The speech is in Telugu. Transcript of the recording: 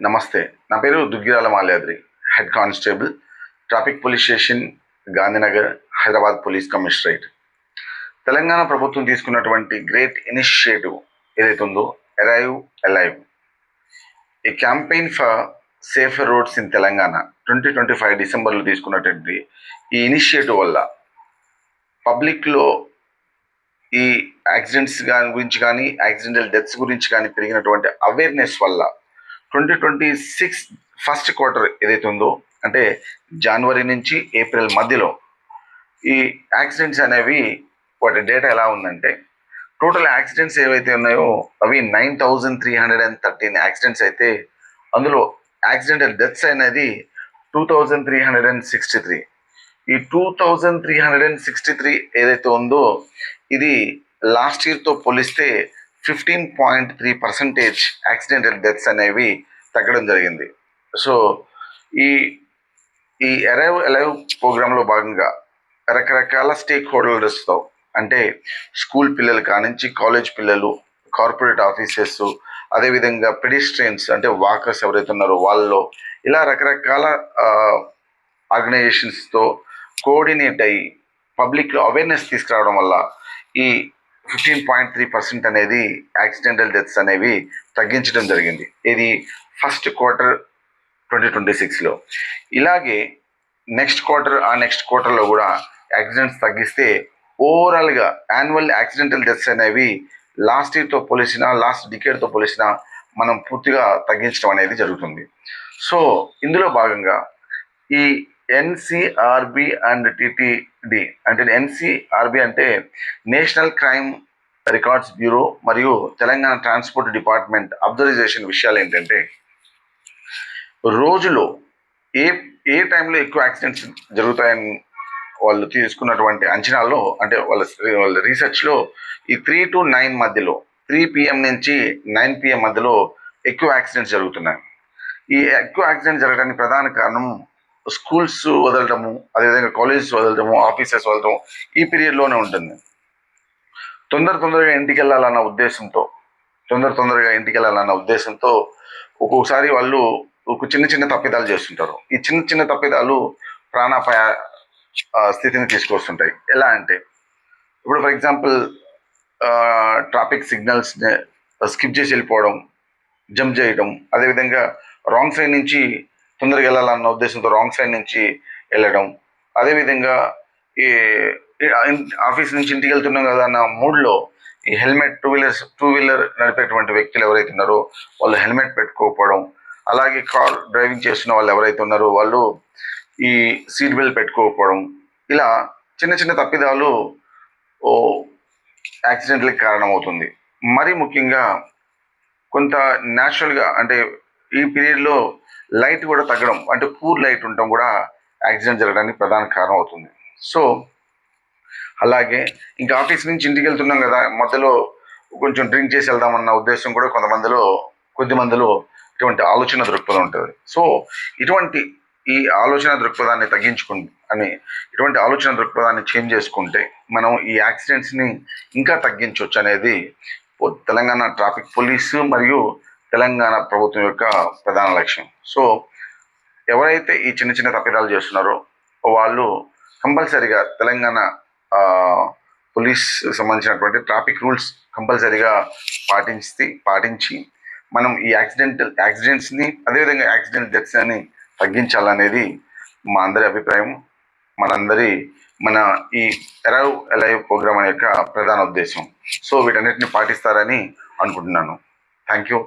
నమస్తే. నా పేరు Duggirala Malyadri, head constable, traffic police station, Gandhinagar, Hyderabad police commissionerate. Telangana ప్రభుత్వం తీసుకున్నటువంటి గ్రేట్ ఇనిషియేటివ్ ఏదైతే ఉందో అరైవ్ అలైవ్, ఈ campaign for safer roads in Telangana 2025 డిసెంబర్లో తీసుకున్నటువంటి ఈ ఇనిషియేటివ్ వల్ల పబ్లిక్లో ఈ యాక్సిడెంట్స్ గురించి కానీ యాక్సిడెంటల్ డెత్స్ గురించి కానీ పెరిగినటువంటి అవేర్నెస్ వల్ల 2026 ఫస్ట్ క్వార్టర్ ఏదైతే ఉందో, అంటే జనవరి నుంచి ఏప్రిల్ మధ్యలో ఈ యాక్సిడెంట్స్ అనేవి వాటి డేటా ఎలా ఉందంటే, టోటల్ యాక్సిడెంట్స్ ఏవైతే ఉన్నాయో అవి 9313 యాక్సిడెంట్స్ అయితే అందులో యాక్సిడెంటల్ డెత్స్ అనేది 2363. ఈ 2363 ఏదైతే ఉందో ఇది లాస్ట్ ఇయర్తో పోలిస్తే 15.3% యాక్సిడెంటల్ డెత్స్ అనేవి తగ్గడం జరిగింది. సో ఈ ఈ అరైవ్ అలైవ్ ప్రోగ్రాంలో భాగంగా రకరకాల స్టేక్ హోల్డర్స్తో, అంటే స్కూల్ పిల్లలు కానించి కాలేజ్ పిల్లలు, కార్పొరేట్ ఆఫీసర్స్, అదేవిధంగా పెడిస్ట్రియన్స్ అంటే వాకర్స్ ఎవరైతే ఉన్నారో వాళ్ళు, ఇలా రకరకాల ఆర్గనైజేషన్స్తో కోఆర్డినేట్ అయ్యి పబ్లిక్లో అవేర్నెస్ తీసుకురావడం వల్ల ఈ 15.3% అనేది యాక్సిడెంటల్ డెత్స్ అనేవి తగ్గించడం జరిగింది. ఇది ఫస్ట్ క్వార్టర్ 2026లో. ఇలాగే నెక్స్ట్ క్వార్టర్లో కూడా యాక్సిడెంట్స్ తగ్గిస్తే ఓవరాల్గా యాన్యువల్ యాక్సిడెంటల్ డెత్స్ అనేవి లాస్ట్ ఇయర్తో పోలిసినా, లాస్ట్ డికేడ్తో పోలిసినా మనం పూర్తిగా తగ్గించడం అనేది జరుగుతుంది. సో ఇందులో భాగంగా ఈ ఎన్సిఆర్బి అండ్ టిటిడి, అంటే ఎన్సిఆర్బి అంటే నేషనల్ క్రైమ్ రికార్డ్స్ బ్యూరో మరియు తెలంగాణ ట్రాన్స్పోర్ట్ డిపార్ట్మెంట్ అబ్జర్వేషన్ విషయాలు ఏంటంటే, రోజులో ఏ టైంలో ఎక్కువ యాక్సిడెంట్స్ జరుగుతాయని వాళ్ళు తీసుకున్నటువంటి అంచనాల్లో, అంటే వాళ్ళ రీసెర్చ్లో ఈ 3 to 9 మధ్యలో, 3 PM నుంచి 9 PM మధ్యలో ఎక్కువ యాక్సిడెంట్స్ జరుగుతున్నాయి. ఈ ఎక్కువ యాక్సిడెంట్స్ జరగడానికి ప్రధాన కారణం స్కూల్స్ వదలటము, అదేవిధంగా కాలేజెస్ వదలటము, ఆఫీసెస్ వదలటము ఈ పీరియడ్లోనే ఉంటుంది. తొందరగా ఇంటికి వెళ్ళాలన్న ఉద్దేశంతో ఒక్కొక్కసారి వాళ్ళు ఒక చిన్న తప్పిదాలు చేస్తుంటారు. ఈ చిన్న తప్పిదాలు ప్రాణాపాయ స్థితిని తీసుకొస్తుంటాయి. ఎలా అంటే, ఇప్పుడు for example traffic signals skip చేసి వెళ్ళిపోవడం, జంప్ చేయడం, అదేవిధంగా రాంగ్ సైడ్ నుంచి తొందరగా వెళ్ళాలన్న ఉద్దేశంతో రాంగ్ సైడ్ నుంచి వెళ్ళడం, అదేవిధంగా ఈ ఆఫీస్ నుంచి ఇంటికి వెళ్తున్నాం కదా అన్న మూడ్లో ఈ హెల్మెట్, టూ వీలర్ నడిపేటువంటి వ్యక్తులు ఎవరైతే ఉన్నారో వాళ్ళు హెల్మెట్ పెట్టుకోకపోవడం, అలాగే కార్ డ్రైవింగ్ చేస్తున్న వాళ్ళు ఎవరైతే ఉన్నారో వాళ్ళు ఈ సీట్ బెల్ట్ పెట్టుకోకపోవడం, ఇలా చిన్న తప్పిదాలు యాక్సిడెంట్లకి కారణమవుతుంది. మరీ ముఖ్యంగా కొంత న్యాచురల్గా, అంటే ఈ పీరియడ్లో లైట్ కూడా తగ్గడం, అంటే పూర్ లైట్ ఉండటం కూడా యాక్సిడెంట్ జరగడానికి ప్రధాన కారణం అవుతుంది. సో అలాగే ఇంకా ఆఫీస్ నుంచి ఇంటికి వెళ్తున్నాం కదా, మధ్యలో కొంచెం డ్రింక్ చేసి వెళ్దామన్న ఉద్దేశం కూడా కొద్ది మందిలో ఇటువంటి ఆలోచన దృక్పథం ఉంటుంది. సో ఈ ఆలోచన దృక్పథాన్ని ఇటువంటి ఆలోచన దృక్పథాన్ని చేంజ్ చేసుకుంటే మనం ఈ యాక్సిడెంట్స్ని ఇంకా తగ్గించవచ్చు అనేది తెలంగాణ ట్రాఫిక్ పోలీసు మరియు తెలంగాణ ప్రభుత్వం యొక్క ప్రధాన లక్ష్యం. సో ఎవరైతే ఈ చిన్న తప్పిదాలు చేస్తున్నారో వాళ్ళు కంపల్సరీగా తెలంగాణ పోలీస్ సంబంధించినటువంటి ట్రాఫిక్ రూల్స్ కంపల్సరీగా పాటించి మనం ఈ యాక్సిడెంట్స్ని, అదేవిధంగా యాక్సిడెంట్ డెత్స్ అని తగ్గించాలనేది మా అందరి అభిప్రాయం, మన ఈ అరైవ్ అలైవ్ ప్రోగ్రామ్ యొక్క ప్రధాన ఉద్దేశం. సో వీటన్నిటిని పాటిస్తారని అనుకుంటున్నాను. Thank you.